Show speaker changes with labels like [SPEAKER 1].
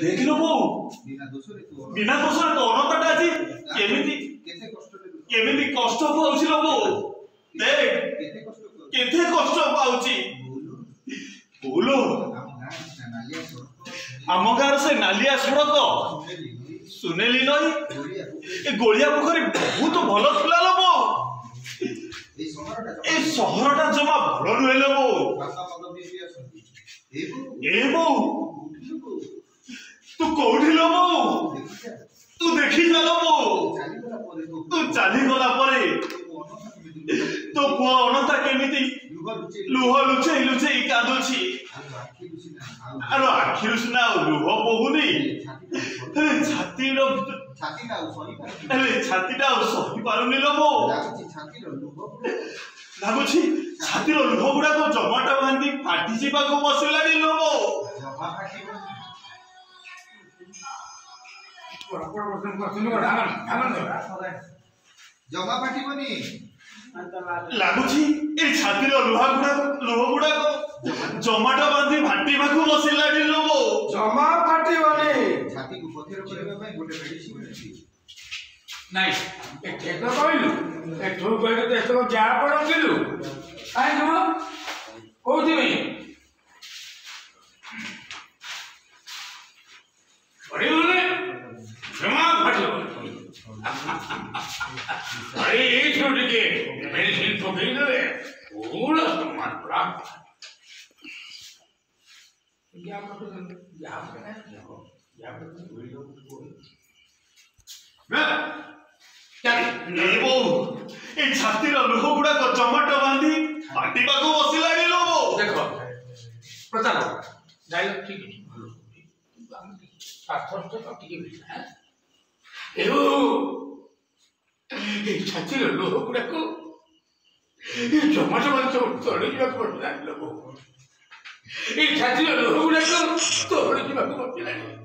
[SPEAKER 1] देख लो वो बिना दोष रे तो अनंतटा आज केमिति कष्ट पाउछि लो वो देख केते कष्ट पाउछि बोलो आम गाँव से नालिया सड़क सुनेली नई ए गोलिया पोखरी बहुत भल थिला लो वो ए सहरटा जमा भल नुहे लो वो ए बो तू कोठी लो वो तू देखी चलो वो तू चली गला परे तो पुआ अनंता केमिति लुह लुचेई लुचेई कादुछि आरो आखिरु सुना लुह बहुनी छातीटा सही पारुनी लो मो लाଗୁଛି ଛାତିର ଲୁହ ଗୁଡାକ ଜମାଟ ବାନ୍ଧି ଫାଟି ଯିବାକୁ ବସିଲାଣି लो मो
[SPEAKER 2] जमा फाटिबनी
[SPEAKER 1] ଲାଗୁଛି ଏ ଛାତିର ଲୁହ ଗୁଡାକ ଜମାଟ ବାନ୍ଧି ଫାଟିବାକୁ ବସିଲାଣି लो मो
[SPEAKER 3] जमा फाटिबनी
[SPEAKER 2] छाती को पथर करबा ପାଇଁ ଗୋଟେ ମେଡିସିନ ଅଛି
[SPEAKER 3] ନାଇଁ ଏ କେତ କହିଲୁ ଏ ତୁ କହିଲୁ ତ ଏତକ ଯା ପଡିଲୁ କାଇଁ ନୁ କୋଉଠି ପାଇଁ ପଡିବୁନି ଜମା फाटिबनी अरे ये छोटे के मेडिसिन तो नहीं दे पूरा सम्मान प्राप्त
[SPEAKER 1] छातीर लुह गुड़ाक जमाट बांधी फाटिबाक बसिलानी लो
[SPEAKER 3] देख प्रताप डायलॉग ठीक है भलो स्वार्थ तो ठीक है छातीर लुह गुड़ाक जमाट बांध तले जावाक पड़लानी लोग ये छातीर लुह गुड़ाक तले जावाक पड़लानी